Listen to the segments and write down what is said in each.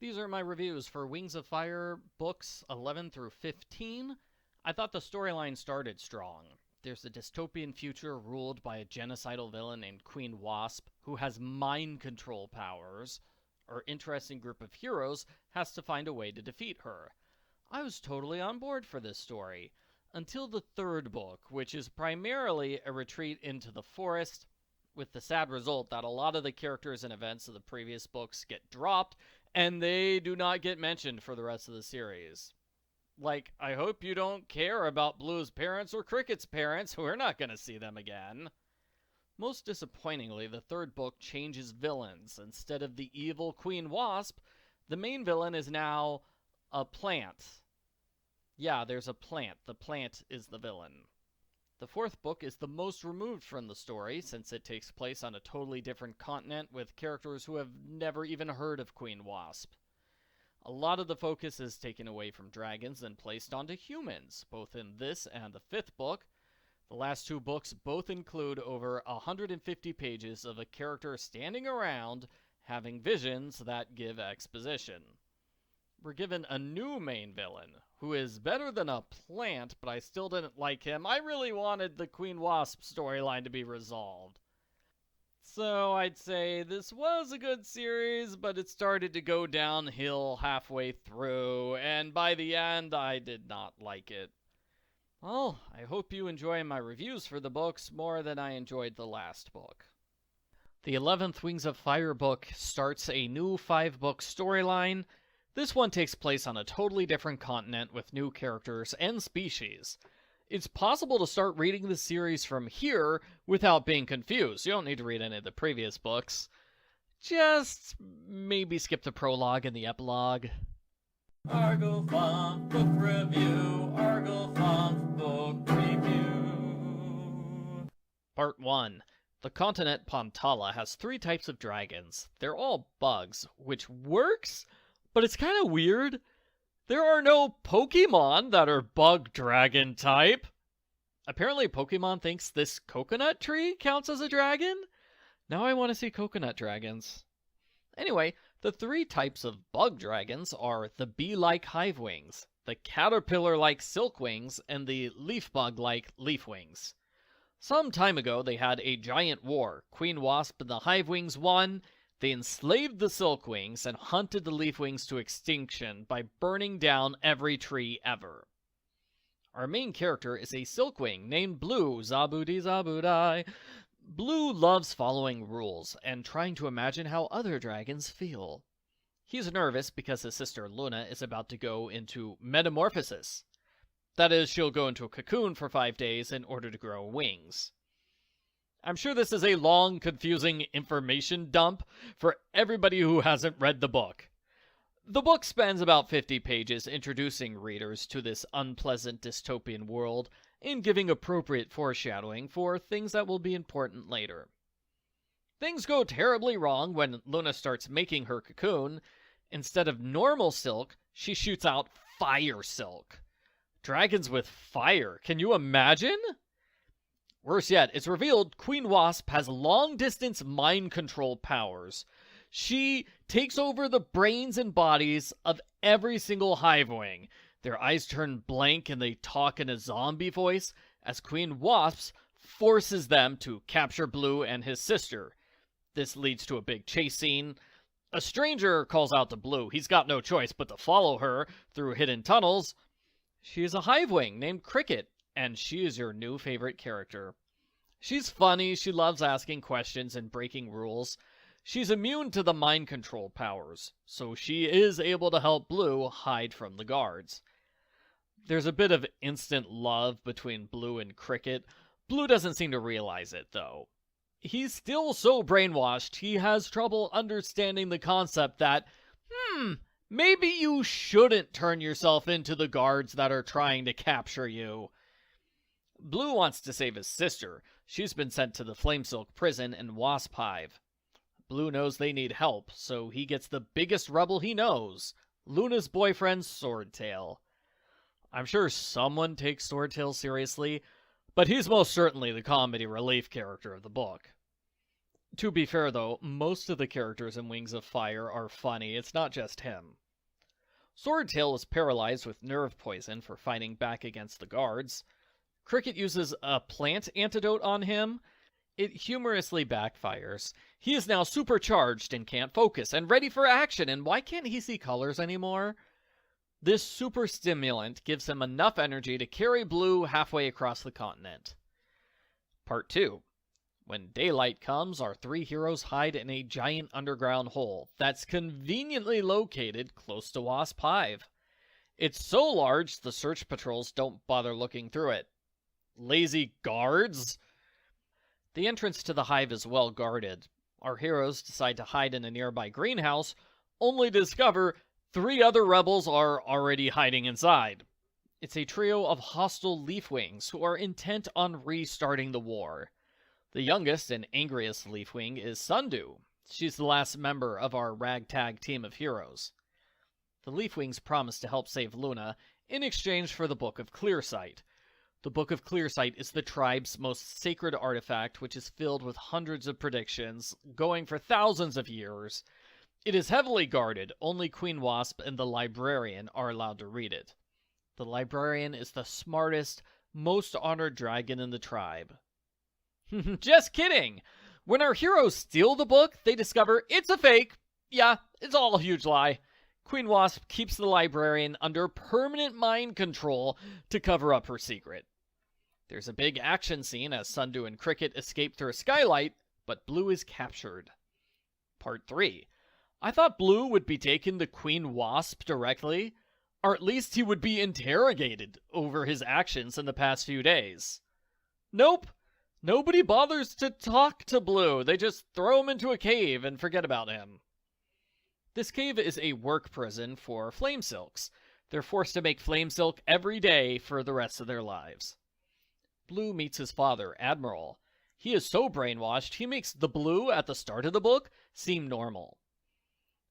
These are my reviews for Wings of Fire books 11 through 15. I thought the storyline started strong. There's a dystopian future ruled by a genocidal villain named Queen Wasp who has mind control powers. Our interesting group of heroes has to find a way to defeat her. I was totally on board for this story. Until the third book, which is primarily a retreat into the forest, with the sad result that a lot of the characters and events of the previous books get dropped, and they do not get mentioned for the rest of the series. Like, I hope you don't care about Blue's parents or Cricket's parents. We're not going to see them again. Most disappointingly, the third book changes villains. Instead of the evil Queen Wasp, the main villain is now a plant. Yeah, there's a plant. The plant is the villain. The fourth book is the most removed from the story, since it takes place on a totally different continent with characters who have never even heard of Queen Wasp. A lot of the focus is taken away from dragons and placed onto humans, both in this and the fifth book. The last two books both include over 150 pages of a character standing around having visions that give exposition. We're given a new main villain, who is better than a plant, but I still didn't like him. I really wanted the Queen Wasp storyline to be resolved. So I'd say this was a good series, but it started to go downhill halfway through, and by the end, I did not like it. Well, I hope you enjoy my reviews for the books more than I enjoyed the last book. The 11th Wings of Fire book starts a new 5-book storyline. This one takes place on a totally different continent with new characters and species. It's possible to start reading the series from here without being confused. You don't need to read any of the previous books. Just maybe skip the prologue and the epilogue. Argofont Book Review, Argofont Book Review. Part 1. The continent Pantala has 3 types of dragons. They're all bugs, which works, but it's kind of weird. There are no Pokemon that are bug dragon type. Apparently Pokemon thinks this coconut tree counts as a dragon. Now I want to see coconut dragons. Anyway, the 3 types of bug dragons are the bee-like hivewings, the caterpillar-like silkwings, and the leaf-bug-like leafwings. Some time ago they had a giant war. Queen Wasp and the hivewings won. They enslaved the silkwings and hunted the leafwings to extinction by burning down every tree ever. Our main character is a silkwing named Blue, Zabudi Zabudai. Blue loves following rules and trying to imagine how other dragons feel. He's nervous because his sister Luna is about to go into metamorphosis. That is, she'll go into a cocoon for 5 days in order to grow wings. I'm sure this is a long, confusing information dump for everybody who hasn't read the book. The book spends about 50 pages introducing readers to this unpleasant dystopian world and giving appropriate foreshadowing for things that will be important later. Things go terribly wrong when Luna starts making her cocoon. Instead of normal silk, she shoots out fire silk. Dragons with fire, can you imagine? Worse yet, it's revealed Queen Wasp has long-distance mind control powers. She takes over the brains and bodies of every single hivewing. Their eyes turn blank and they talk in a zombie voice as Queen Wasp forces them to capture Blue and his sister. This leads to a big chase scene. A stranger calls out to Blue. He's got no choice but to follow her through hidden tunnels. She is a hivewing named Cricket, and she is your new favorite character. She's funny, she loves asking questions and breaking rules. She's immune to the mind control powers, so she is able to help Blue hide from the guards. There's a bit of instant love between Blue and Cricket. Blue doesn't seem to realize it, though. He's still so brainwashed, he has trouble understanding the concept that, maybe you shouldn't turn yourself into the guards that are trying to capture you. Blue wants to save his sister. She's been sent to the Flamesilk prison and Wasp Hive. Blue knows they need help, so he gets the biggest rebel he knows, Luna's boyfriend, Swordtail. I'm sure someone takes Swordtail seriously, but he's most certainly the comedy relief character of the book. To be fair though, most of the characters in Wings of Fire are funny, it's not just him. Swordtail is paralyzed with nerve poison for fighting back against the guards. Cricket uses a plant antidote on him. It humorously backfires. He is now supercharged and can't focus and ready for action, and why can't he see colors anymore? This super stimulant gives him enough energy to carry Blue halfway across the continent. Part 2. When daylight comes, our three heroes hide in a giant underground hole that's conveniently located close to Wasp Hive. It's so large, the search patrols don't bother looking through it. Lazy guards? The entrance to the hive is well guarded. Our heroes decide to hide in a nearby greenhouse, only to discover 3 other rebels are already hiding inside. It's a trio of hostile Leafwings who are intent on restarting the war. The youngest and angriest Leafwing is Sundew. She's the last member of our ragtag team of heroes. The Leafwings promise to help save Luna in exchange for the Book of Clearsight. The Book of Clearsight is the tribe's most sacred artifact, which is filled with hundreds of predictions, going for thousands of years. It is heavily guarded. Only Queen Wasp and the Librarian are allowed to read it. The Librarian is the smartest, most honored dragon in the tribe. Just kidding! When our heroes steal the book, they discover it's a fake. Yeah, it's all a huge lie. Queen Wasp keeps the Librarian under permanent mind control to cover up her secret. There's a big action scene as Sundew and Cricket escape through a skylight, but Blue is captured. Part 3. I thought Blue would be taken to Queen Wasp directly, or at least he would be interrogated over his actions in the past few days. Nope. Nobody bothers to talk to Blue. They just throw him into a cave and forget about him. This cave is a work prison for flame silks. They're forced to make flame silk every day for the rest of their lives. Blue meets his father, Admiral. He is so brainwashed, he makes the Blue at the start of the book seem normal.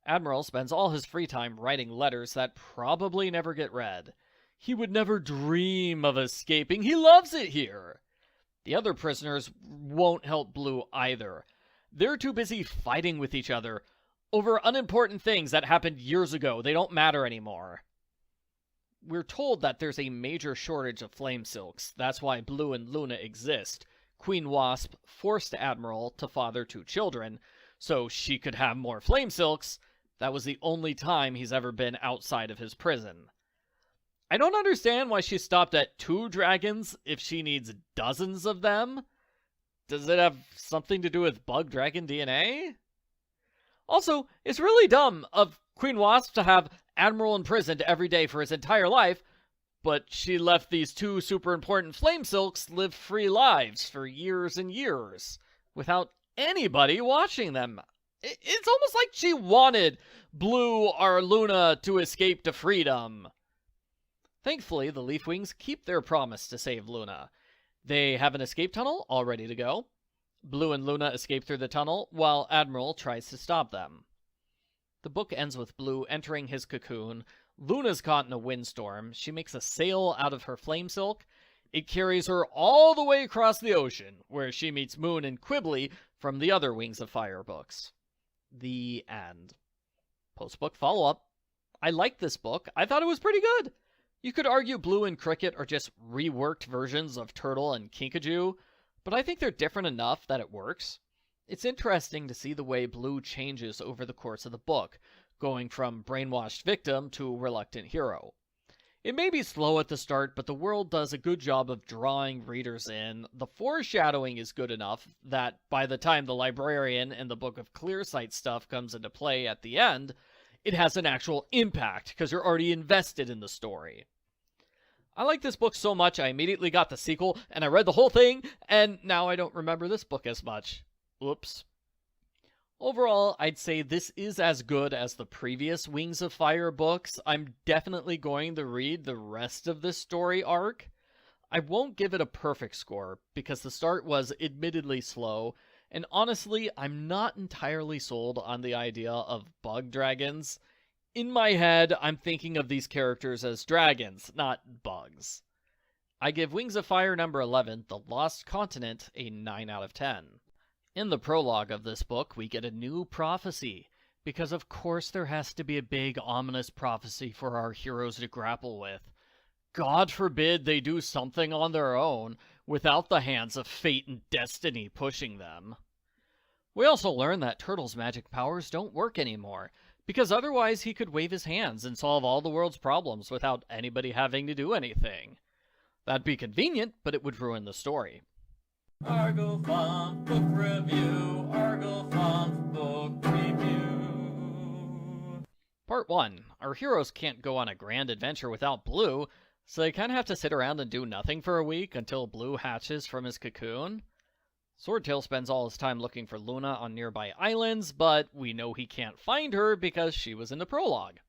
Admiral spends all his free time writing letters that probably never get read. He would never dream of escaping. He loves it here. The other prisoners won't help Blue either. They're too busy fighting with each other over unimportant things that happened years ago. They don't matter anymore. We're told that there's a major shortage of flame silks. That's why Blue and Luna exist. Queen Wasp forced Admiral to father 2 children, so she could have more flame silks. That was the only time he's ever been outside of his prison. I don't understand why she stopped at 2 dragons if she needs dozens of them. Does it have something to do with bug dragon DNA? Also, it's really dumb of Queen Wasp to have Admiral imprisoned every day for his entire life, but she let these 2 super important flame silks live free lives for years and years without anybody watching them. It's almost like she wanted Blue or Luna to escape to freedom. Thankfully, the Leafwings keep their promise to save Luna. They have an escape tunnel all ready to go. Blue and Luna escape through the tunnel, while Admiral tries to stop them. The book ends with Blue entering his cocoon. Luna's caught in a windstorm. She makes a sail out of her flame silk. It carries her all the way across the ocean, where she meets Moon and Quibbly from the other Wings of Fire books. The end. Post-book follow-up. I liked this book. I thought it was pretty good. You could argue Blue and Cricket are just reworked versions of Turtle and Kinkajou, but I think they're different enough that it works. It's interesting to see the way Blue changes over the course of the book, going from brainwashed victim to reluctant hero. It may be slow at the start, but the world does a good job of drawing readers in. The foreshadowing is good enough that by the time the Librarian and the Book of Clearsight stuff comes into play at the end, it has an actual impact because you're already invested in the story. I like this book so much I immediately got the sequel, and I read the whole thing, and now I don't remember this book as much. Oops. Overall, I'd say this is as good as the previous Wings of Fire books. I'm definitely going to read the rest of this story arc. I won't give it a perfect score, because the start was admittedly slow, and honestly, I'm not entirely sold on the idea of bug dragons. In my head, I'm thinking of these characters as dragons, not bugs. I give Wings of Fire number 11, The Lost Continent, a 9 out of 10. In the prologue of this book, we get a new prophecy, because of course there has to be a big ominous prophecy for our heroes to grapple with. God forbid they do something on their own without the hands of fate and destiny pushing them. We also learn that Turtle's magic powers don't work anymore, because otherwise he could wave his hands and solve all the world's problems without anybody having to do anything. That'd be convenient, but it would ruin the story. Argofunk Book Review, Argofunk Book Review. Part 1. Our heroes can't go on a grand adventure without Blue, so they kind of have to sit around and do nothing for a week until Blue hatches from his cocoon. Swordtail spends all his time looking for Luna on nearby islands, but we know he can't find her because she was in the prologue.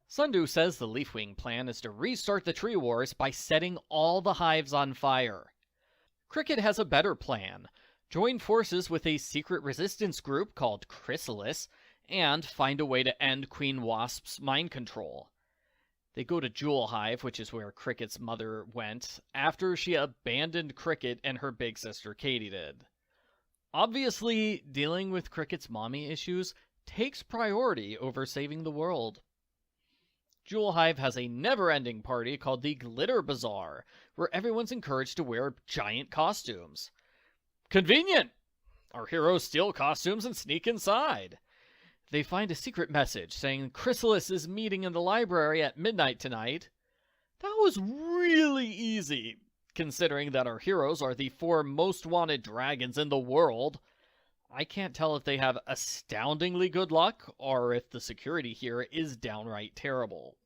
Sundew says the Leafwing plan is to restart the Tree Wars by setting all the hives on fire. Cricket has a better plan. Join forces with a secret resistance group called Chrysalis, and find a way to end Queen Wasp's mind control. They go to Jewel Hive, which is where Cricket's mother went, after she abandoned Cricket and her big sister Katydid. Obviously, dealing with Cricket's mommy issues takes priority over saving the world. Jewel Hive has a never-ending party called the Glitter Bazaar, where everyone's encouraged to wear giant costumes. Convenient! Our heroes steal costumes and sneak inside. They find a secret message saying Chrysalis is meeting in the library at midnight tonight. That was really easy, considering that our heroes are the 4 most wanted dragons in the world. I can't tell if they have astoundingly good luck, or if the security here is downright terrible.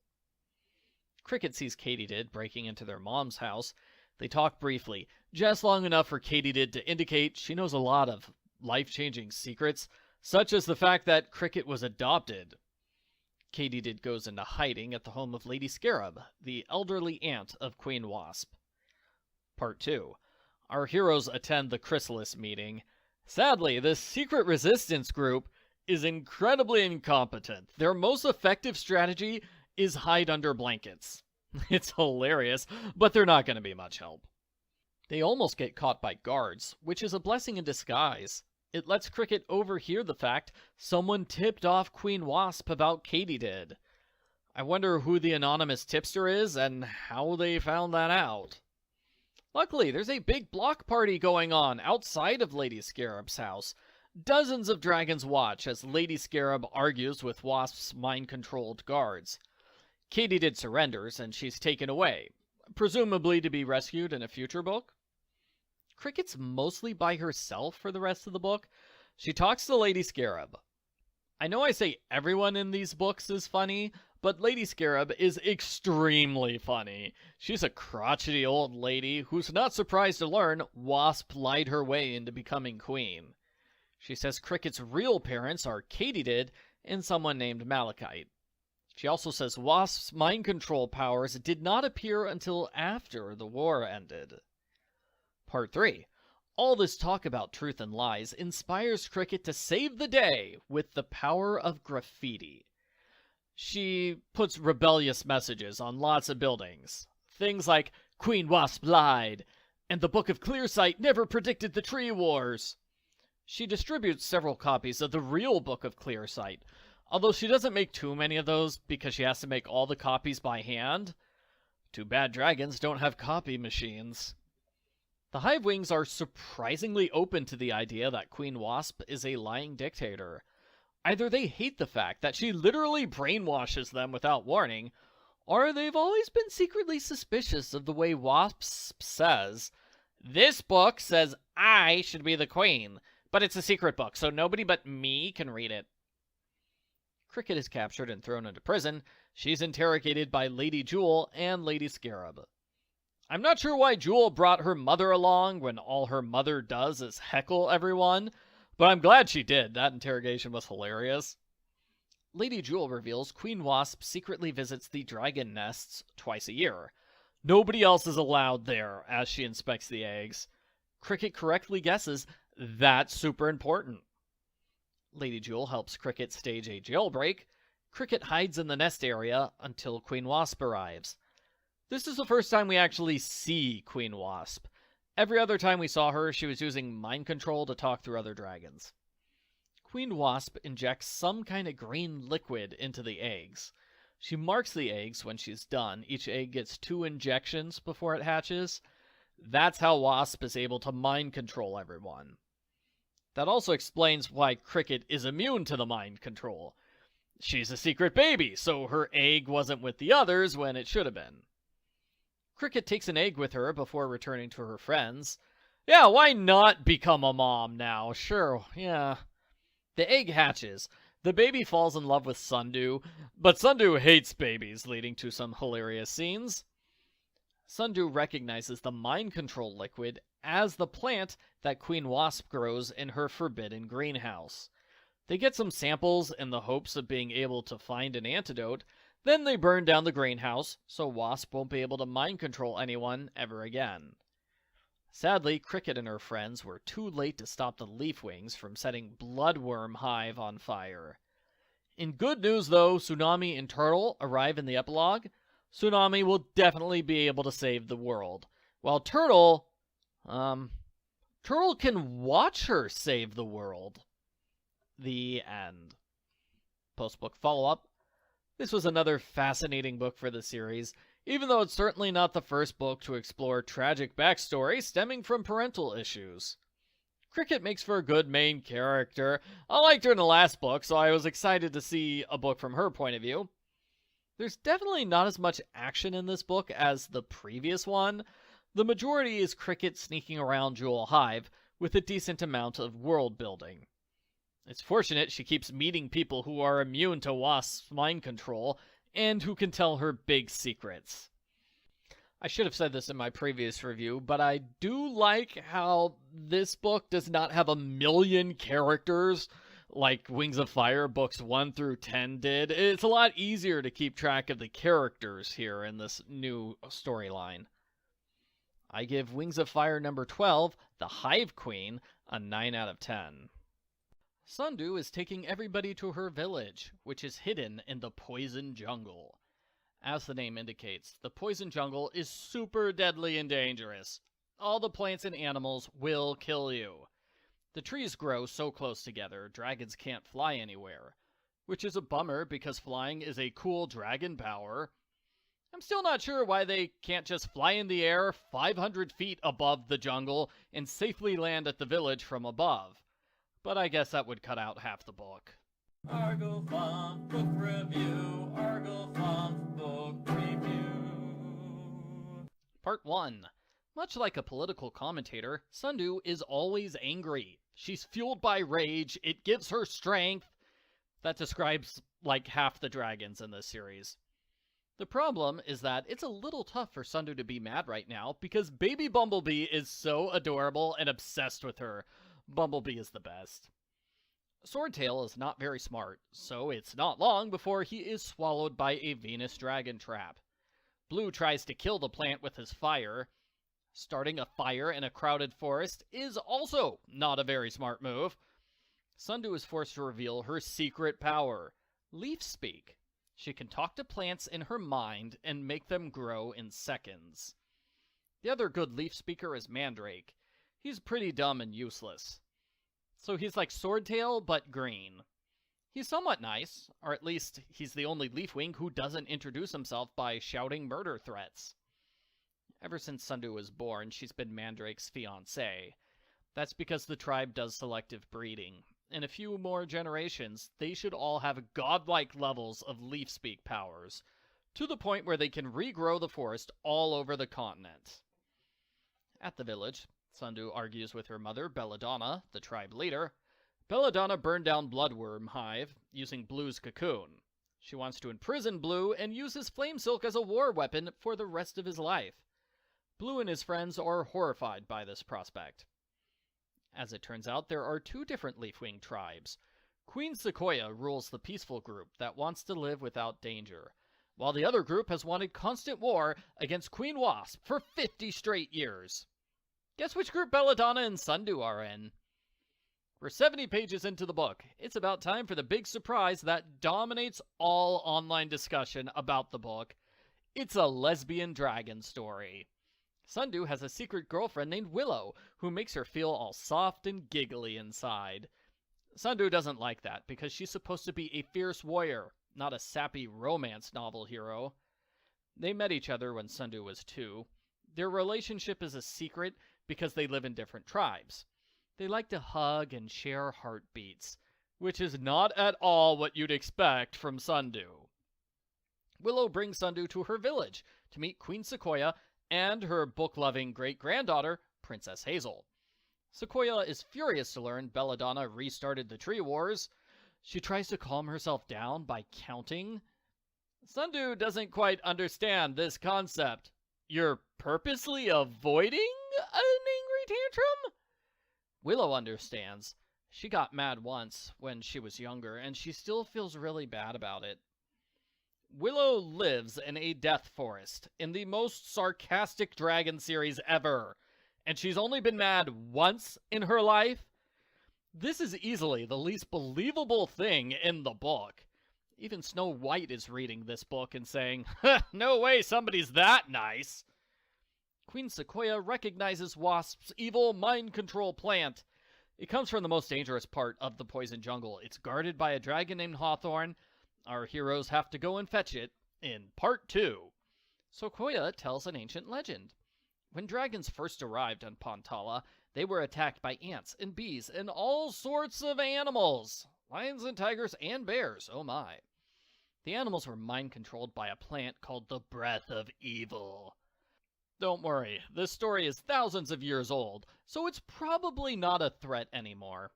Cricket sees Katydid breaking into their mom's house. They talk briefly, just long enough for Katydid to indicate she knows a lot of life-changing secrets, such as the fact that Cricket was adopted. Katydid goes into hiding at the home of Lady Scarab, the elderly aunt of Queen Wasp. Part 2. Our heroes attend the Chrysalis meeting. Sadly, this secret resistance group is incredibly incompetent. Their most effective strategy is hide under blankets. It's hilarious, but they're not going to be much help. They almost get caught by guards, which is a blessing in disguise. It lets Cricket overhear the fact someone tipped off Queen Wasp about Katydid. I wonder who the anonymous tipster is and how they found that out. Luckily, there's a big block party going on outside of Lady Scarab's house. Dozens of dragons watch as Lady Scarab argues with Wasp's mind-controlled guards. Katydid surrenders and she's taken away, presumably to be rescued in a future book. Cricket's mostly by herself for the rest of the book. She talks to Lady Scarab. I know I say everyone in these books is funny, but Lady Scarab is extremely funny. She's a crotchety old lady who's not surprised to learn Wasp lied her way into becoming queen. She says Cricket's real parents are Katydid and someone named Malachite. She also says Wasp's mind control powers did not appear until after the war ended. Part 3. All this talk about truth and lies inspires Cricket to save the day with the power of graffiti. She puts rebellious messages on lots of buildings. Things like, Queen Wasp lied, and the Book of Clearsight never predicted the Tree Wars. She distributes several copies of the real Book of Clearsight, although she doesn't make too many of those because she has to make all the copies by hand. Too bad dragons don't have copy machines. The Hivewings are surprisingly open to the idea that Queen Wasp is a lying dictator. Either they hate the fact that she literally brainwashes them without warning, or they've always been secretly suspicious of the way Wasp says, "This book says I should be the queen, but it's a secret book, so nobody but me can read it." Cricket is captured and thrown into prison. She's interrogated by Lady Jewel and Lady Scarab. I'm not sure why Jewel brought her mother along when all her mother does is heckle everyone, but I'm glad she did. That interrogation was hilarious. Lady Jewel reveals Queen Wasp secretly visits the dragon nests twice a year. Nobody else is allowed there as she inspects the eggs. Cricket correctly guesses that's super important. Lady Jewel helps Cricket stage a jailbreak. Cricket hides in the nest area until Queen Wasp arrives. This is the first time we actually see Queen Wasp. Every other time we saw her, she was using mind control to talk through other dragons. Queen Wasp injects some kind of green liquid into the eggs. She marks the eggs when she's done. Each egg gets 2 injections before it hatches. That's how Wasp is able to mind control everyone. That also explains why Cricket is immune to the mind control. She's a secret baby, so her egg wasn't with the others when it should have been. Cricket takes an egg with her before returning to her friends. Yeah, why not become a mom now? Sure, yeah. The egg hatches. The baby falls in love with Sundew, but Sundew hates babies, leading to some hilarious scenes. Sundew recognizes the mind control liquid as the plant that Queen Wasp grows in her forbidden greenhouse. They get some samples in the hopes of being able to find an antidote, then they burn down the greenhouse so Wasp won't be able to mind control anyone ever again. Sadly, Cricket and her friends were too late to stop the Leafwings from setting Bloodworm Hive on fire. In good news, though, Tsunami and Turtle arrive in the epilogue. Tsunami will definitely be able to save the world, while Turtle can watch her save the world. The end. Post-book follow-up. This was another fascinating book for the series, even though it's certainly not the first book to explore tragic backstory stemming from parental issues. Cricket makes for a good main character. I liked her in the last book, so I was excited to see a book from her point of view. There's definitely not as much action in this book as the previous one. The majority is Cricket sneaking around Jewel Hive, with a decent amount of world building. It's fortunate she keeps meeting people who are immune to Wasp's mind control, and who can tell her big secrets. I should have said this in my previous review, but I do like how this book does not have a million characters like Wings of Fire books 1 through 10 did. It's a lot easier to keep track of the characters here in this new storyline. I give Wings of Fire number 12, The Hive Queen, a 9 out of 10. Sundew is taking everybody to her village, which is hidden in the Poison Jungle. As the name indicates, the Poison Jungle is super deadly and dangerous. All the plants and animals will kill you. The trees grow so close together, dragons can't fly anywhere, which is a bummer because flying is a cool dragon power. I'm still not sure why they can't just fly in the air 500 feet above the jungle and safely land at the village from above. But I guess that would cut out half the book. Argofont Book Review. Argofont Book Review. Part 1. Much like a political commentator, Sundew is always angry. She's fueled by rage. It gives her strength. That describes like half the dragons in this series. The problem is that it's a little tough for Sundew to be mad right now because baby Bumblebee is so adorable and obsessed with her. Bumblebee is the best. Swordtail is not very smart, so it's not long before he is swallowed by a Venus dragon trap. Blue tries to kill the plant with his fire. Starting a fire in a crowded forest is also not a very smart move. Sundew is forced to reveal her secret power, Leaf Speak. She can talk to plants in her mind and make them grow in seconds. The other good Leaf Speaker is Mandrake. He's pretty dumb and useless. So he's like Swordtail, but green. He's somewhat nice, or at least he's the only Leafwing who doesn't introduce himself by shouting murder threats. Ever since Sundew was born, she's been Mandrake's fiancée. That's because the tribe does selective breeding. In a few more generations, they should all have godlike levels of Leaf Speak powers, to the point where they can regrow the forest all over the continent. At the village, Sundew argues with her mother, Belladonna, the tribe leader. Belladonna burned down Bloodworm Hive using Blue's cocoon. She wants to imprison Blue and uses Flame Silk as a war weapon for the rest of his life. Blue and his friends are horrified by this prospect. As it turns out, there are 2 different Leafwing tribes. Queen Sequoia rules the peaceful group that wants to live without danger, while the other group has wanted constant war against Queen Wasp for 50 straight years. Guess which group Belladonna and Sundew are in? We're 70 pages into the book. It's about time for the big surprise that dominates all online discussion about the book. It's a lesbian dragon story. Sundew has a secret girlfriend named Willow, who makes her feel all soft and giggly inside. Sundew doesn't like that, because she's supposed to be a fierce warrior, not a sappy romance novel hero. They met each other when Sundew was 2. Their relationship is a secret because they live in different tribes. They like to hug and share heartbeats, which is not at all what you'd expect from Sundew. Willow brings Sundew to her village to meet Queen Sequoia and her book-loving great-granddaughter, Princess Hazel. Sequoia is furious to learn Belladonna restarted the Tree Wars. She tries to calm herself down by counting. Sundew doesn't quite understand this concept. You're purposely avoiding an angry tantrum? Willow understands. She got mad once when she was younger, and she still feels really bad about it. Willow lives in a death forest in the most sarcastic dragon series ever, and she's only been mad once in her life. This is easily the least believable thing in the book. Even Snow White is reading this book and saying, no way somebody's that nice. Queen Sequoia recognizes Wasp's evil mind control plant. It comes from the most dangerous part of the poison jungle. It's guarded by a dragon named Hawthorne. Our heroes have to go and fetch it in part 2. Sequoia tells an ancient legend. When dragons first arrived on Pantala, they were attacked by ants and bees and all sorts of animals. Lions and tigers and bears, oh my. The animals were mind-controlled by a plant called the Breath of Evil. Don't worry, this story is thousands of years old, so it's probably not a threat anymore.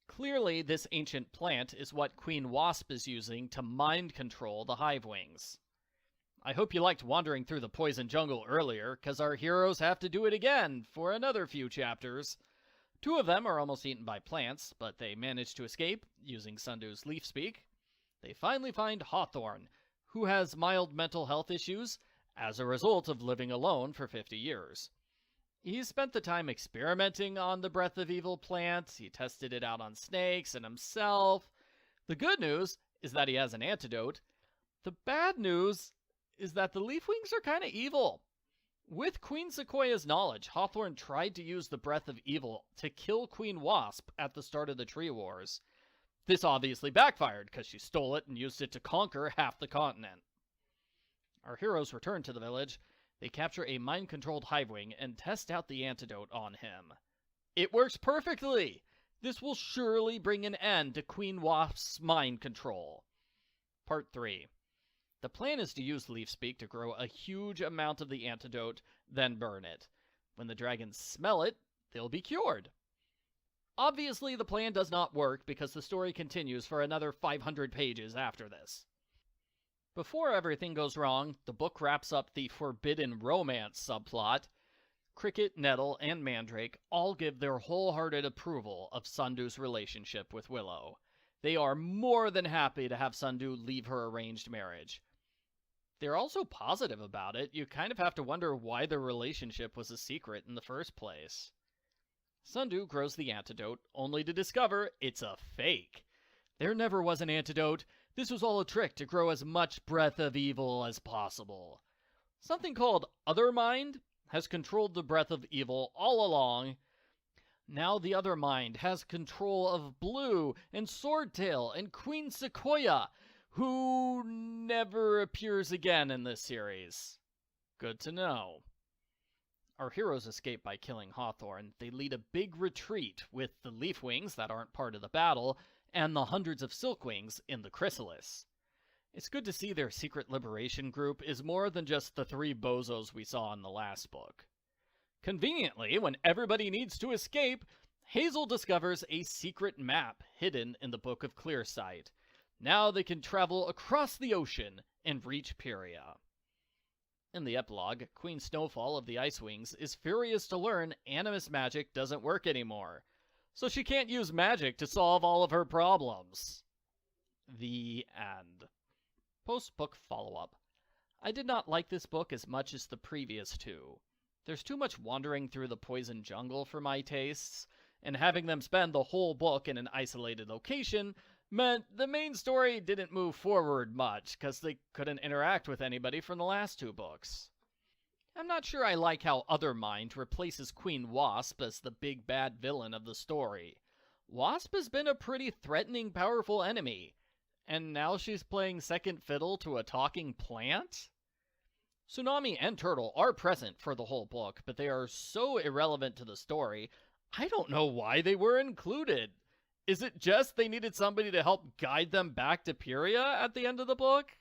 Clearly, this ancient plant is what Queen Wasp is using to mind-control the Hivewings. I hope you liked wandering through the poison jungle earlier, because our heroes have to do it again for another few chapters. 2 of them are almost eaten by plants, but they manage to escape using Sundew's leaf speak. They finally find Hawthorne, who has mild mental health issues as a result of living alone for 50 years. He spent the time experimenting on the Breath of Evil plant. He tested it out on snakes and himself. The good news is that he has an antidote. The bad news is that the Leafwings are kind of evil. With Queen Sequoia's knowledge, Hawthorne tried to use the Breath of Evil to kill Queen Wasp at the start of the Tree Wars. This obviously backfired because she stole it and used it to conquer half the continent. Our heroes return to the village. They capture a mind-controlled Hivewing and test out the antidote on him. It works perfectly! This will surely bring an end to Queen Wasp's mind control. Part 3. The plan is to use Leaf Speak to grow a huge amount of the antidote, then burn it. When the dragons smell it, they'll be cured. Obviously, the plan does not work because the story continues for another 500 pages after this. Before everything goes wrong, the book wraps up the forbidden romance subplot. Cricket, Nettle, and Mandrake all give their wholehearted approval of Sundew's relationship with Willow. They are more than happy to have Sundew leave her arranged marriage. They're also positive about it. You kind of have to wonder why their relationship was a secret in the first place. Sundew grows the antidote, only to discover it's a fake. There never was an antidote. This was all a trick to grow as much Breath of Evil as possible. Something called Other Mind has controlled the Breath of Evil all along. Now the Other Mind has control of Blue and Swordtail and Queen Sequoia, who never appears again in this series. Good to know. Our heroes escape by killing Hawthorne. They lead a big retreat with the Leafwings that aren't part of the battle, and the hundreds of Silkwings in the Chrysalis. It's good to see their secret liberation group is more than just the 3 bozos we saw in the last book. Conveniently, when everybody needs to escape, Hazel discovers a secret map hidden in the Book of Clearsight. Now they can travel across the ocean and reach Pyria. In the epilogue, Queen Snowfall of the Icewings is furious to learn animus magic doesn't work anymore, so she can't use magic to solve all of her problems. The end. Post-book follow-up. I did not like this book as much as the previous 2. There's too much wandering through the poison jungle for my tastes, and having them spend the whole book in an isolated location meant the main story didn't move forward much, because they couldn't interact with anybody from the last 2 books. I'm not sure I like how Othermind replaces Queen Wasp as the big bad villain of the story. Wasp has been a pretty threatening, powerful enemy, and now she's playing second fiddle to a talking plant? Tsunami and Turtle are present for the whole book, but they are so irrelevant to the story, I don't know why they were included. Is it just they needed somebody to help guide them back to Pyria at the end of the book?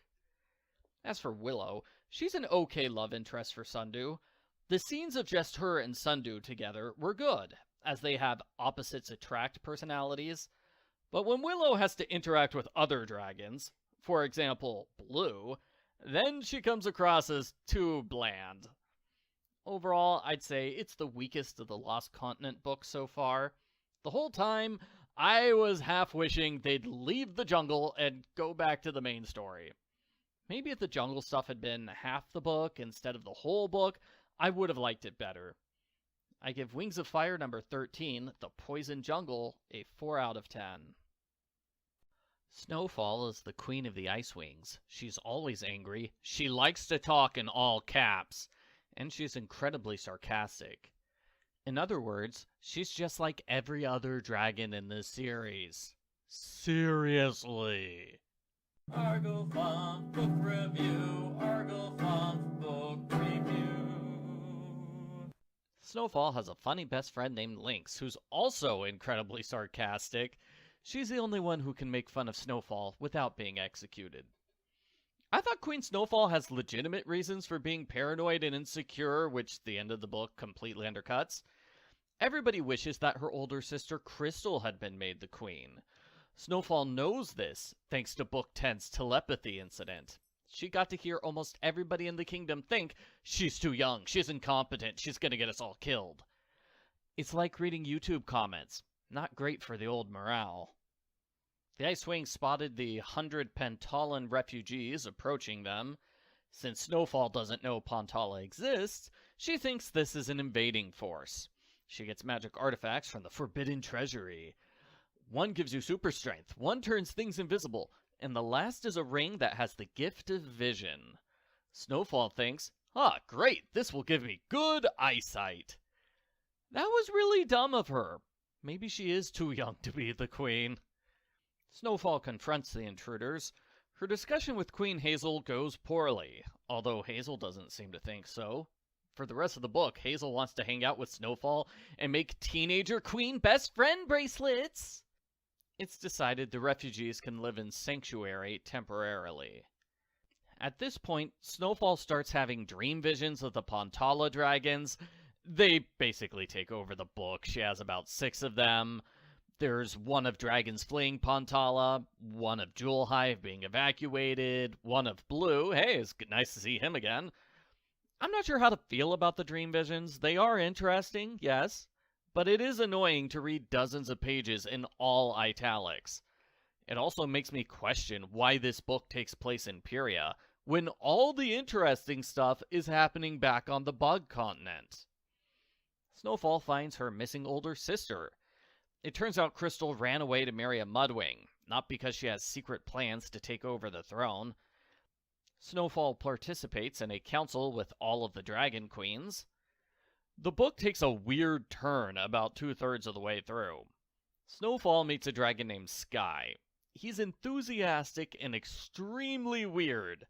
As for Willow, she's an okay love interest for Sundu. The scenes of just her and Sundu together were good, as they have opposites attract personalities. But when Willow has to interact with other dragons, for example, Blue, then she comes across as too bland. Overall, I'd say it's the weakest of the Lost Continent books so far. The whole time, I was half wishing they'd leave the jungle and go back to the main story. Maybe if the jungle stuff had been half the book instead of the whole book, I would have liked it better. I give Wings of Fire number 13, The Poison Jungle, a 4 out of 10. Snowfall is the queen of the Ice Wings. She's always angry, she likes to talk in all caps, and she's incredibly sarcastic. In other words, she's just like every other dragon in this series. Seriously. Argofont Book Review. Argofont Book Review. Snowfall has a funny best friend named Lynx, who's also incredibly sarcastic. She's the only one who can make fun of Snowfall without being executed. I thought Queen Snowfall has legitimate reasons for being paranoid and insecure, which the end of the book completely undercuts. Everybody wishes that her older sister Crystal had been made the queen. Snowfall knows this, thanks to Book 10's telepathy incident. She got to hear almost everybody in the kingdom think, she's too young, she's incompetent, she's gonna get us all killed. It's like reading YouTube comments. Not great for the old morale. The Ice Wings spotted the 100 Pantalan refugees approaching them. Since Snowfall doesn't know Pantala exists, she thinks this is an invading force. She gets magic artifacts from the Forbidden Treasury. One gives you super strength, one turns things invisible, and the last is a ring that has the gift of vision. Snowfall thinks, great, this will give me good eyesight. That was really dumb of her. Maybe she is too young to be the queen. Snowfall confronts the intruders. Her discussion with Queen Hazel goes poorly, although Hazel doesn't seem to think so. For the rest of the book, Hazel wants to hang out with Snowfall and make teenager queen best friend bracelets. It's decided the refugees can live in Sanctuary temporarily. At this point, Snowfall starts having dream visions of the Pantala dragons. They basically take over the book. She has about 6 of them. There's one of dragons fleeing Pantala, one of Jewel Hive being evacuated, one of Blue. Hey, it's nice to see him again. I'm not sure how to feel about the dream visions. They are interesting, yes, but it is annoying to read dozens of pages in all italics. It also makes me question why this book takes place in Pyria, when all the interesting stuff is happening back on the Bug Continent. Snowfall finds her missing older sister. It turns out Crystal ran away to marry a Mudwing, not because she has secret plans to take over the throne. Snowfall participates in a council with all of the Dragon Queens. The book takes a weird turn about 2/3 of the way through. Snowfall meets a dragon named Sky. He's enthusiastic and extremely weird.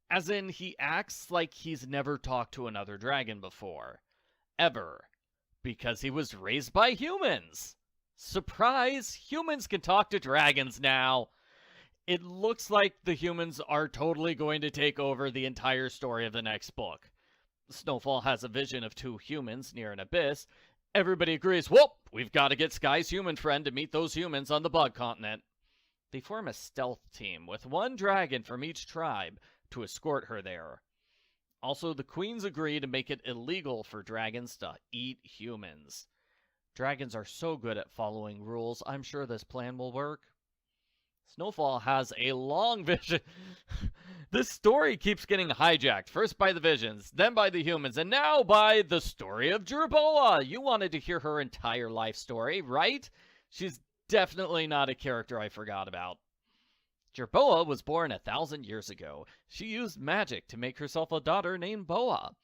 As in, he acts like he's never talked to another dragon before. Ever. Because he was raised by humans. Surprise! Humans can talk to dragons now! It looks like the humans are totally going to take over the entire story of the next book. Snowfall has a vision of 2 humans near an abyss. Everybody agrees, whoop, we've got to get Sky's human friend to meet those humans on the Bug Continent. They form a stealth team with 1 dragon from each tribe to escort her there. Also, the queens agree to make it illegal for dragons to eat humans. Dragons are so good at following rules, I'm sure this plan will work. Snowfall has a long vision. This story keeps getting hijacked, first by the visions, then by the humans, and now by the story of Jerboa. You wanted to hear her entire life story, right? She's definitely not a character I forgot about. Jerboa was born 1,000 years ago. She used magic to make herself a daughter named Boa.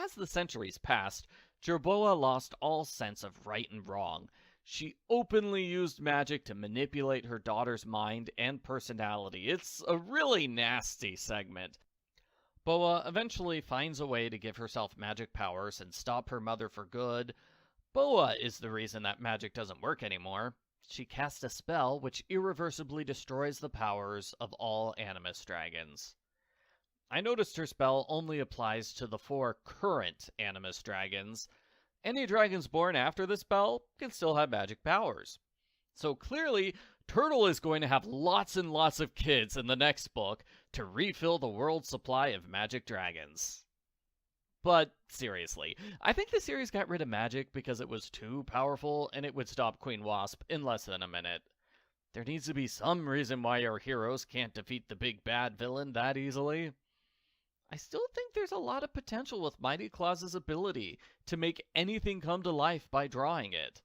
As the centuries passed, Jerboa lost all sense of right and wrong. She openly used magic to manipulate her daughter's mind and personality. It's a really nasty segment. Boa eventually finds a way to give herself magic powers and stop her mother for good. Boa is the reason that magic doesn't work anymore. She casts a spell which irreversibly destroys the powers of all Animus dragons. I noticed her spell only applies to the 4 current Animus dragons. Any dragons born after the spell can still have magic powers. So clearly, Turtle is going to have lots and lots of kids in the next book to refill the world's supply of magic dragons. But seriously, I think the series got rid of magic because it was too powerful and it would stop Queen Wasp in less than a minute. There needs to be some reason why our heroes can't defeat the big bad villain that easily. I still think there's a lot of potential with Mighty Claus's ability to make anything come to life by drawing it.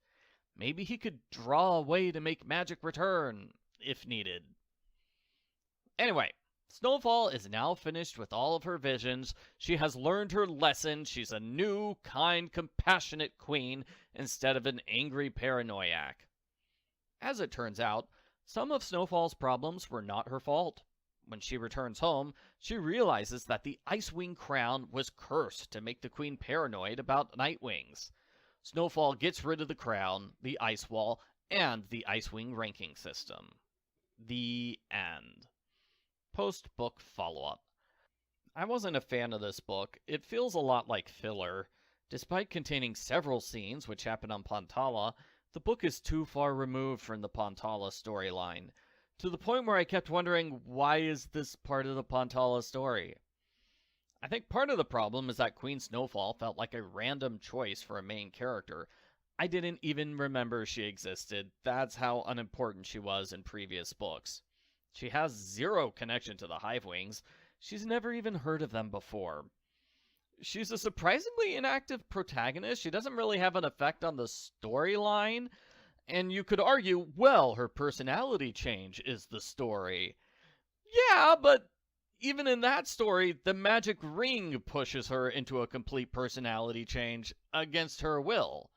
Maybe he could draw a way to make magic return, if needed. Anyway, Snowfall is now finished with all of her visions. She has learned her lesson. She's a new, kind, compassionate queen instead of an angry paranoiac. As it turns out, some of Snowfall's problems were not her fault. When she returns home, she realizes that the Icewing crown was cursed to make the queen paranoid about Nightwings. Snowfall gets rid of the crown, the ice wall, and the Icewing ranking system. The end. Post-book follow-up. I wasn't a fan of this book. It feels a lot like filler. Despite containing several scenes which happen on Pantala, the book is too far removed from the Pantala storyline, to the point where I kept wondering, why is this part of the Pantala story? I think part of the problem is that Queen Snowfall felt like a random choice for a main character. I didn't even remember she existed. That's how unimportant she was in previous books. She has zero connection to the Hivewings. She's never even heard of them before. She's a surprisingly inactive protagonist. She doesn't really have an effect on the storyline. And you could argue, well, her personality change is the story. Yeah, but even in that story, the magic ring pushes her into a complete personality change against her will.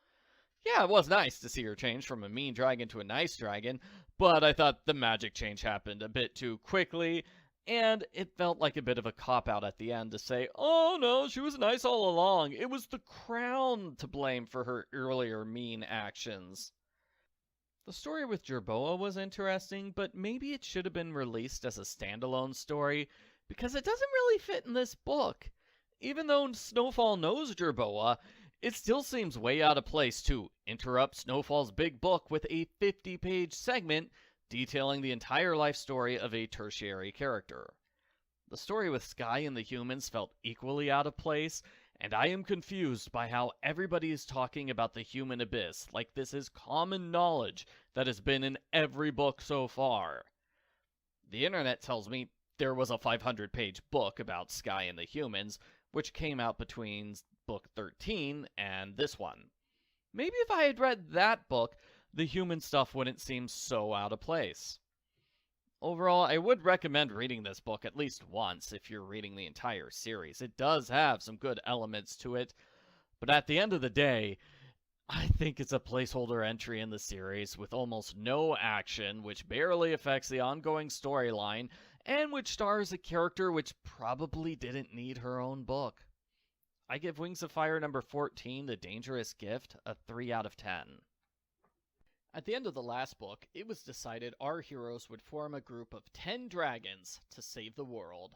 Yeah, it was nice to see her change from a mean dragon to a nice dragon, but I thought the magic change happened a bit too quickly, and it felt like a bit of a cop-out at the end to say, oh no, she was nice all along. It was the crown to blame for her earlier mean actions. The story with Jerboa was interesting, but maybe it should have been released as a standalone story, because it doesn't really fit in this book. Even though Snowfall knows Jerboa, it still seems way out of place to interrupt Snowfall's big book with a 50-page segment detailing the entire life story of a tertiary character. The story with Sky and the humans felt equally out of place, and I am confused by how everybody is talking about the human abyss like this is common knowledge that has been in every book so far. The internet tells me there was a 500-page book about Sky and the humans, which came out between book 13 and this one. Maybe if I had read that book, the human stuff wouldn't seem so out of place. Overall, I would recommend reading this book at least once if you're reading the entire series. It does have some good elements to it, but at the end of the day, I think it's a placeholder entry in the series with almost no action, which barely affects the ongoing storyline, and which stars a character which probably didn't need her own book. I give Wings of Fire number 14, The Dangerous Gift, a 3 out of 10. At the end of the last book, it was decided our heroes would form a group of 10 dragons to save the world.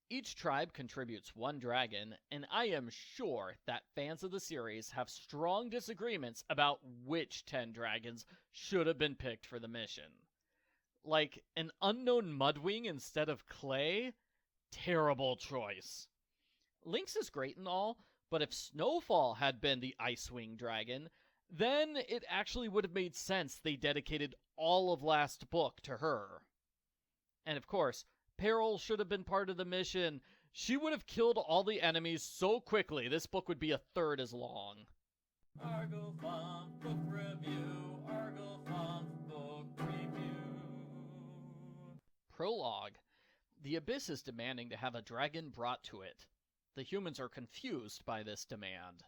Each tribe contributes 1 dragon, and I am sure that fans of the series have strong disagreements about which 10 dragons should have been picked for the mission. Like, an unknown Mudwing instead of Clay? Terrible choice. Lynx is great and all, but if Snowfall had been the Icewing dragon, then it actually would have made sense they dedicated all of last book to her. And of course, Peril should have been part of the mission. She would have killed all the enemies so quickly, this book would be a third as long. Argofont Book Review. Argofont Book Review. Prologue. The Abyss is demanding to have a dragon brought to it. The humans are confused by this demand.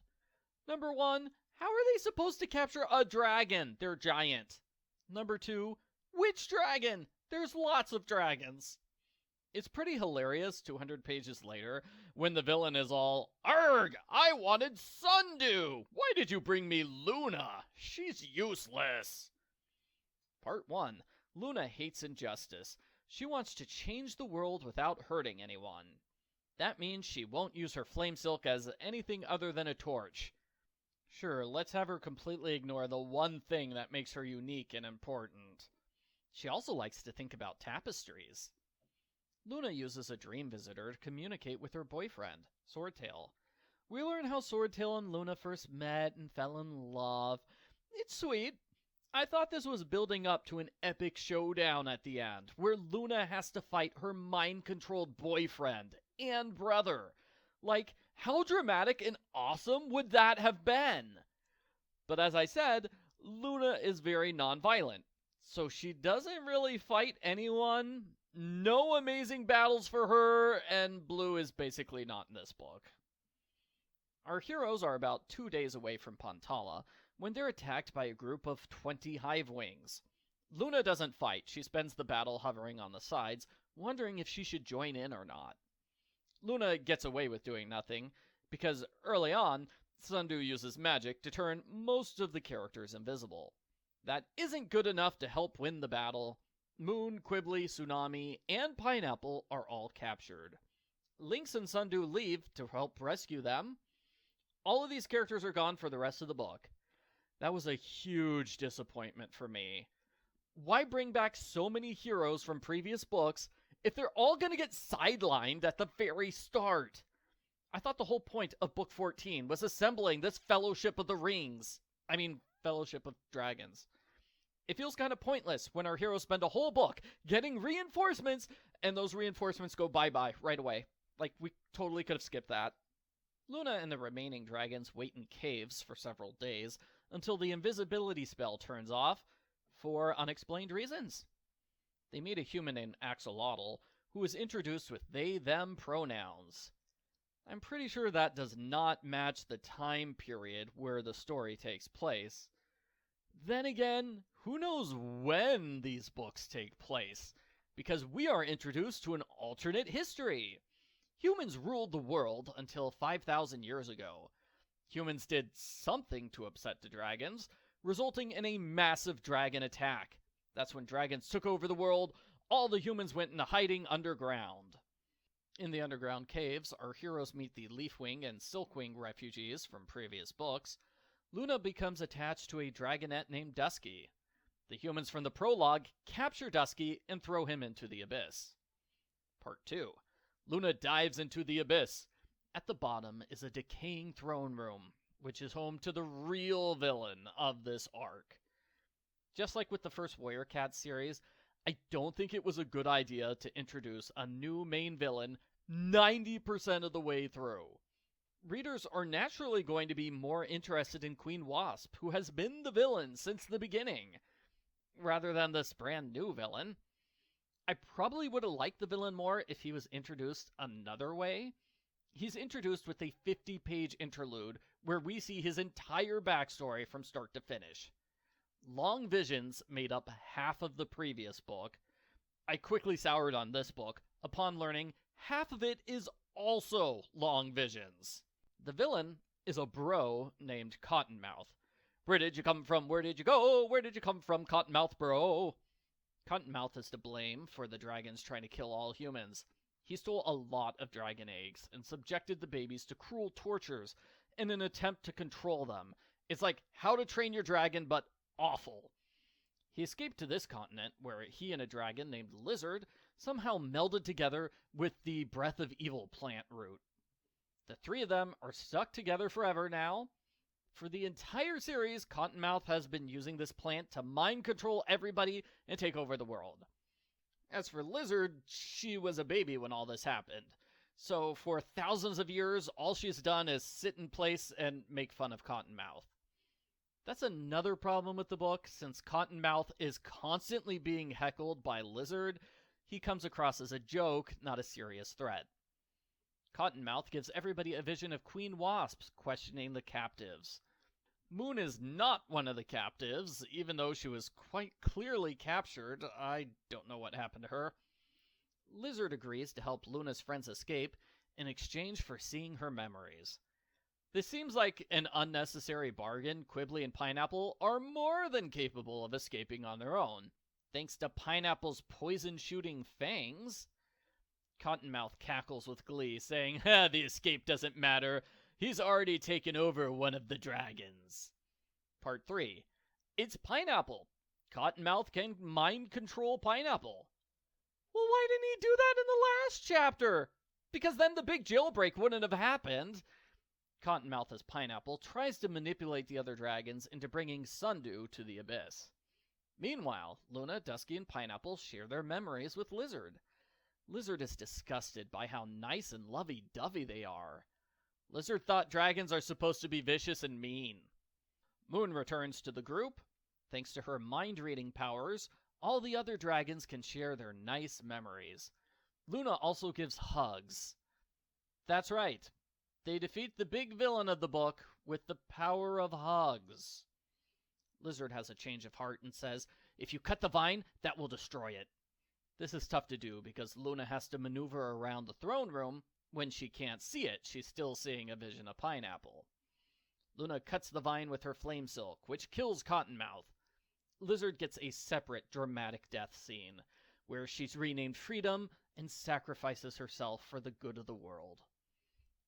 Number 1, how are they supposed to capture a dragon? They're giant. Number 2, which dragon? There's lots of dragons. It's pretty hilarious 200 pages later when the villain is all, "Arg! I wanted Sundew! Why did you bring me Luna? She's useless!" Part 1. Luna hates injustice. She wants to change the world without hurting anyone. That means she won't use her flame silk as anything other than a torch. Sure, let's have her completely ignore the one thing that makes her unique and important. She also likes to think about tapestries. Luna uses a dream visitor to communicate with her boyfriend, Swordtail. We learn how Swordtail and Luna first met and fell in love. It's sweet. I thought this was building up to an epic showdown at the end, where Luna has to fight her mind-controlled boyfriend and brother. Like, how dramatic and awesome would that have been? But as I said, Luna is very non-violent, so she doesn't really fight anyone. No amazing battles for her, and Blue is basically not in this book. Our heroes are about 2 days away from Pantala when they're attacked by a group of 20 hive wings. Luna doesn't fight. She spends the battle hovering on the sides, wondering if she should join in or not. Luna gets away with doing nothing, because early on, Sundew uses magic to turn most of the characters invisible. That isn't good enough to help win the battle. Moon, Quibbly, Tsunami, and Pineapple are all captured. Lynx and Sundew leave to help rescue them. All of these characters are gone for the rest of the book. That was a huge disappointment for me. Why bring back so many heroes from previous books if they're all going to get sidelined at the very start? I thought the whole point of Book 14 was assembling this Fellowship of the Rings. Fellowship of Dragons. It feels kind of pointless when our heroes spend a whole book getting reinforcements, and those reinforcements go bye-bye right away. Like, we totally could have skipped that. Luna and the remaining dragons wait in caves for several days until the invisibility spell turns off for unexplained reasons. They meet a human named Axolotl, who is introduced with they-them pronouns. I'm pretty sure that does not match the time period where the story takes place. Then again, who knows when these books take place? Because we are introduced to an alternate history. Humans ruled the world until 5,000 years ago. Humans did something to upset the dragons, resulting in a massive dragon attack. That's when dragons took over the world. All the humans went into hiding underground. In the underground caves, our heroes meet the Leafwing and Silkwing refugees from previous books. Luna becomes attached to a dragonette named Dusky. The humans from the prologue capture Dusky and throw him into the abyss. Part 2. Luna dives into the abyss. At the bottom is a decaying throne room, which is home to the real villain of this arc. Just like with the first Warrior Cat series, I don't think it was a good idea to introduce a new main villain 90% of the way through. Readers are naturally going to be more interested in Queen Wasp, who has been the villain since the beginning, rather than this brand new villain. I probably would have liked the villain more if he was introduced another way. He's introduced with a 50-page interlude where we see his entire backstory from start to finish. Long Visions made up half of the previous book. I quickly soured on this book upon learning half of it is also Long Visions. The villain is a bro named Cottonmouth. Where did you come from? Where did you go? Where did you come from, Cottonmouth bro? Cottonmouth is to blame for the dragons trying to kill all humans. He stole a lot of dragon eggs and subjected the babies to cruel tortures in an attempt to control them. It's like How to Train Your Dragon, but awful. He escaped to this continent where he and a dragon named Lizard somehow melded together with the Breath of Evil plant root. The three of them are stuck together forever now. For the entire series, Cottonmouth has been using this plant to mind control everybody and take over the world. As for Lizard, she was a baby when all this happened. So for thousands of years, all she's done is sit in place and make fun of Cottonmouth. That's another problem with the book, since Cottonmouth is constantly being heckled by Lizard. He comes across as a joke, not a serious threat. Cottonmouth gives everybody a vision of Queen Wasp questioning the captives. Moon is not one of the captives, even though she was quite clearly captured. I don't know what happened to her. Lizard agrees to help Luna's friends escape in exchange for seeing her memories. This seems like an unnecessary bargain. Quibbly and Pineapple are more than capable of escaping on their own, thanks to Pineapple's poison-shooting fangs. Cottonmouth cackles with glee, saying, the escape doesn't matter. He's already taken over one of the dragons. Part 3. It's Pineapple. Cottonmouth can mind control Pineapple. Well, why didn't he do that in the last chapter? Because then the big jailbreak wouldn't have happened. Cottonmouth as Pineapple tries to manipulate the other dragons into bringing Sundew to the abyss. Meanwhile, Luna, Dusky, and Pineapple share their memories with Lizard. Lizard is disgusted by how nice and lovey-dovey they are. Lizard thought dragons are supposed to be vicious and mean. Moon returns to the group. Thanks to her mind-reading powers, all the other dragons can share their nice memories. Luna also gives hugs. That's right. They defeat the big villain of the book with the power of hugs. Lizard has a change of heart and says, if you cut the vine, that will destroy it. This is tough to do because Luna has to maneuver around the throne room. When she can't see it, she's still seeing a vision of Pineapple. Luna cuts the vine with her flame silk, which kills Cottonmouth. Lizard gets a separate dramatic death scene, where she's renamed Freedom and sacrifices herself for the good of the world.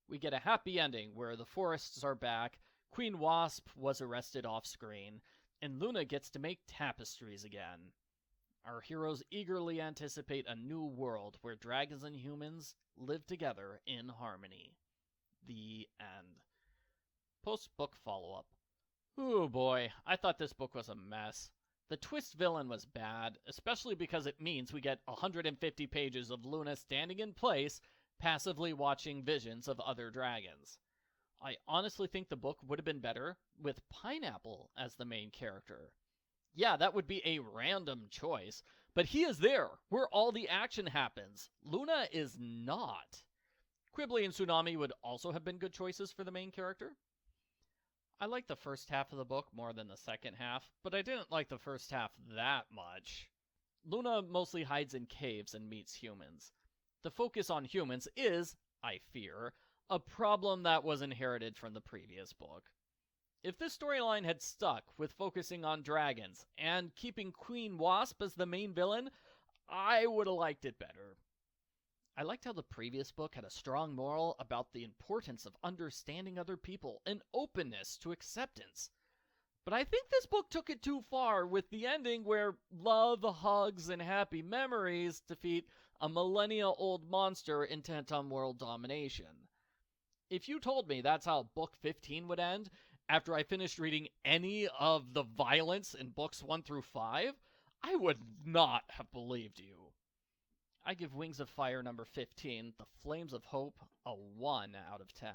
We get a happy ending where the forests are back, Queen Wasp was arrested off-screen, and Luna gets to make tapestries again. Our heroes eagerly anticipate a new world where dragons and humans live together in harmony. The end. Post-book follow-up. Oh boy, I thought this book was a mess. The twist villain was bad, especially because it means we get 150 pages of Luna standing in place, passively watching visions of other dragons. I honestly think the book would have been better with Pineapple as the main character. Yeah, that would be a random choice, but he is there, where all the action happens. Luna is not. Quibbly and Tsunami would also have been good choices for the main character. I like the first half of the book more than the second half, but I didn't like the first half that much. Luna mostly hides in caves and meets humans. The focus on humans is, I fear, a problem that was inherited from the previous book. If this storyline had stuck with focusing on dragons and keeping Queen Wasp as the main villain, I would have liked it better. I liked how the previous book had a strong moral about the importance of understanding other people and openness to acceptance. But I think this book took it too far with the ending where love, hugs, and happy memories defeat a millennia-old monster intent on world domination. If you told me that's how book 15 would end, after I finished reading any of the violence in books 1 through 5, I would not have believed you. I give Wings of Fire number 15, The Flames of Hope, a 1 out of 10.